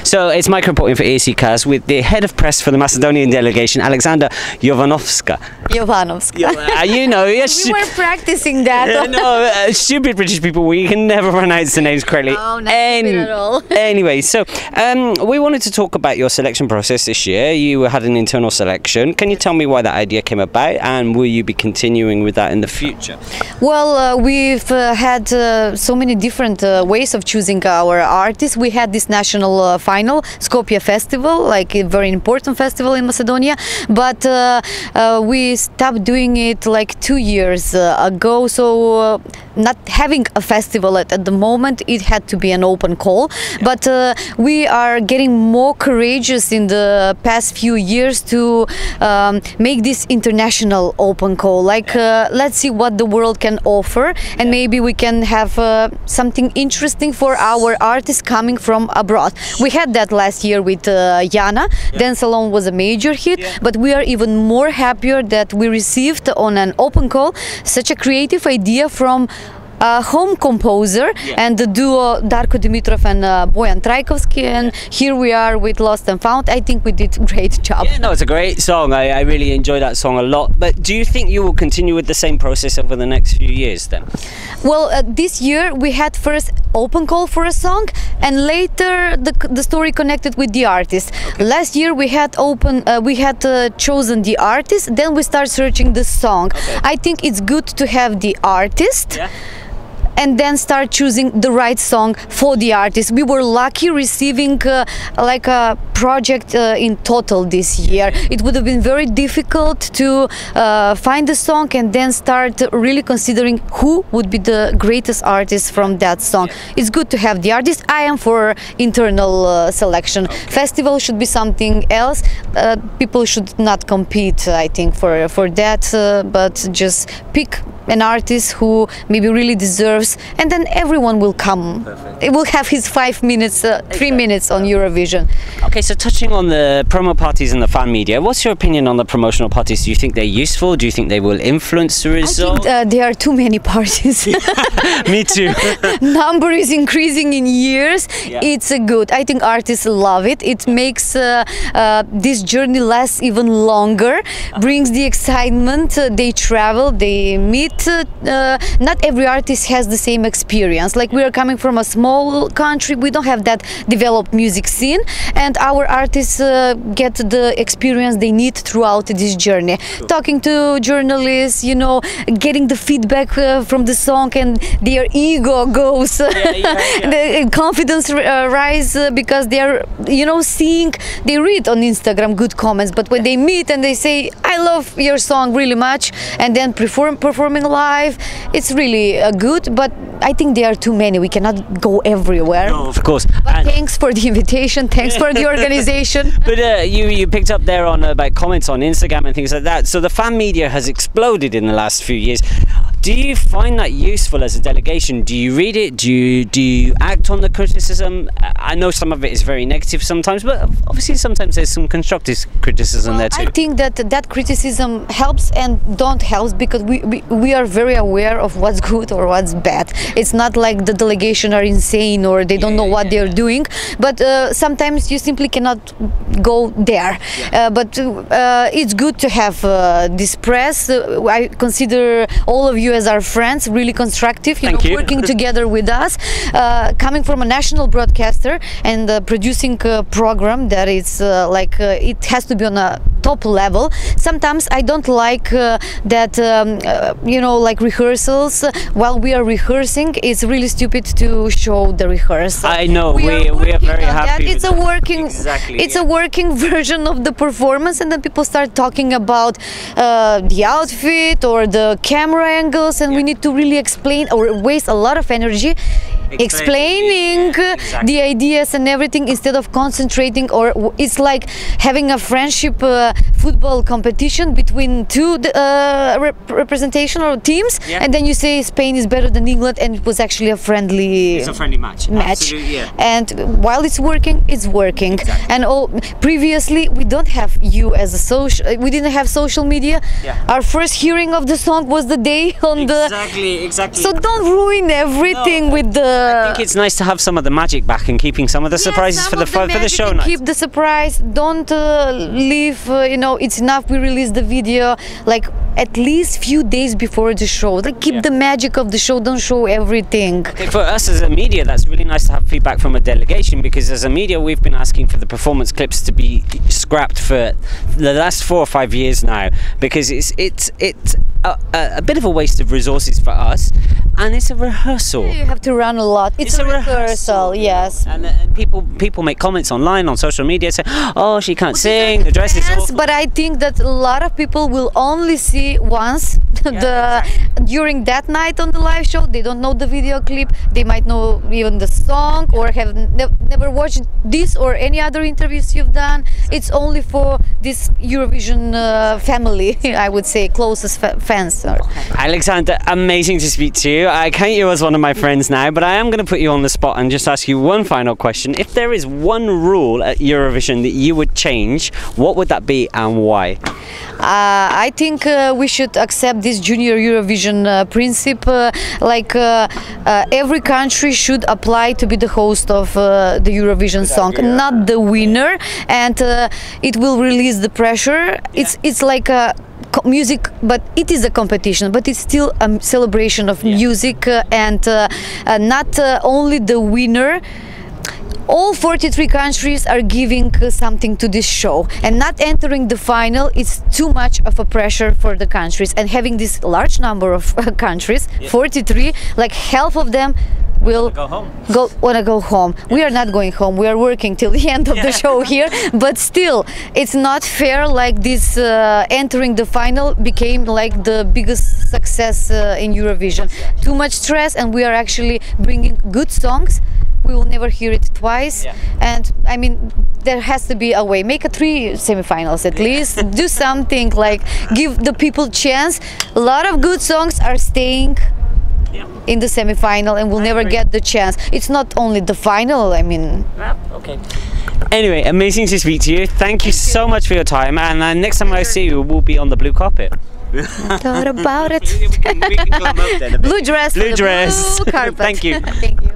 So it's Mike reporting for ESCKAZ with the head of press for the Macedonian delegation, Aleksandra Jovanovska. You know, yes. We were practicing that. No, stupid British people, we can never pronounce the names correctly. Oh, not at all. Anyway, so we wanted to talk about your selection process this year. You had an internal selection. Can you tell me why that idea came about, and will you be continuing with that in the future? Well, we've had so many different ways of choosing our artists. We had this national final, Skopje Festival, like a very important festival in Macedonia, but we stopped doing it like 2 years ago, so not having a festival at the moment, it had to be an open call. But we are getting more courageous in the past few years to make this international open call. Like, let's see what the world can offer, and maybe we can have something interesting for our artists coming from abroad. We had that last year with Jana. Dance Alone was a major hit, but we are even more happier that we received on an open call such a creative idea from a home composer and the duo Darko Dimitrov and Bojan Trajkovski, and here we are with Lost and Found. I think we did a great job. Yeah, no, it's a great song. I really enjoy that song a lot. But do you think you will continue with the same process over the next few years then? Well, this year we had first open call for a song, and later the story connected with the artist. Okay. Last year we had chosen the artist, then we start searching the song. Okay. I think it's good to have the artist. Yeah. And then start choosing the right song for the artist. We were lucky receiving like a project in total this year. It would have been very difficult to find the song and then start really considering who would be the greatest artist from that song. It's good to have the artist. I am for internal selection. Okay. Festival should be something else. People should not compete, I think, for that, but just pick an artist who maybe really deserves, and then everyone will come. Perfect. It will have his 5 minutes, 3 minutes on Eurovision. Okay, so touching on the promo parties and the fan media, what's your opinion on the promotional parties? Do you think they're useful? Do you think they will influence the result? I think there are too many parties. Me too. Number is increasing in years. Yeah. It's good. I think artists love it. It makes this journey last even longer, brings the excitement. They travel, they meet. Not every artist has the same experience. Like, we are coming from a small country, we don't have that developed music scene, and our artists get the experience they need throughout this journey. Cool. Talking to journalists, you know, getting the feedback from the song, and their ego goes, the confidence rise because they are, you know, seeing, they read on Instagram good comments, but when they meet and they say, I love your song really much, and then performing live, it's really good. But I think there are too many. We cannot go everywhere. No, of course. But thanks for the invitation. Thanks for the organization. But you picked up there on about comments on Instagram and things like that. So the fan media has exploded in the last few years. Do you find that useful as a delegation? Do you read it? Do you act on the criticism? I know some of it is very negative sometimes, but obviously sometimes there's some constructive criticism there too. I think that criticism helps and don't help, because we are very aware of what's good or what's bad. It's not like the delegation are insane or they don't know what they're doing, but sometimes you simply cannot go there. But it's good to have this press. I consider all of you as our friends, really constructive, you know, working together with us, coming from a national broadcaster and producing a program that is it has to be on a top level. Sometimes I don't like that you know, like rehearsals, while we are rehearsing, it's really stupid to show the rehearsal. I know, we are very happy. It's a working, a working version of the performance, and then people start talking about the outfit or the camera angles, and we need to really explain or waste a lot of energy explaining the ideas and everything, instead of concentrating, or it's like having a friendship football competition between two representational teams, and then you say Spain is better than England, and it was actually a friendly match. Absolutely, and while it's working, it's working. And previously we don't have you as a we didn't have social media. Our first hearing of the song was the day on the exactly. So don't ruin everything with the I think it's nice to have some of the magic back and keeping some of the surprises for the show night. Keep the surprise. Don't leave. You know, it's enough. We release the video like at least few days before the show. Like keep the magic of the show. Don't show everything. Okay, for us as a media, that's really nice to have feedback from a delegation, because as a media, we've been asking for the performance clips to be scrapped for the last 4 or 5 years now, because it's a bit of a waste of resources for us, and it's a rehearsal. You have to run a lot. It's a rehearsal, yes. And people make comments online on social media saying, "Oh, she can't sing. The dress is awful." But I think that a lot of people will only see once during that night on the live show. They don't know the video clip. They might know even the song, or have never watched this or any other interviews you've done. It's only for this Eurovision family, I would say, closest fans. Aleksandra, amazing to speak to you. I count you as one of my friends now, but I am going to put you on the spot and just ask you one final question. If there is one rule at Eurovision that you would change, what would that be and why? I think we should accept this junior Eurovision principle. Every country should apply to be the host of the Eurovision song, not the winner, and it will release the pressure. It's like a music, but it is a competition, but it's still a celebration of music, and not only the winner. All 43 countries are giving something to this show, and not entering the final is too much of a pressure for the countries. And having this large number of countries, 43, like half of them will wanna go home. We are not going home. We are working till the end of the show here, but still, it's not fair. Like this, entering the final became like the biggest success in Eurovision. Too much stress, and we are actually bringing good songs. We will never hear it twice, and I mean, there has to be a way. Make a 3 semifinals at least. Do something, like give the people chance. A lot of good songs are staying in the semifinal and will never get the chance. It's not only the final, I mean. Okay. Anyway, amazing to speak to you. Thank you so much for your time, and next time I see you, we'll be on the blue carpet. Thought about it. We can climb up then a bit. Blue dress. Blue dress. Blue carpet. Thank you. Thank you.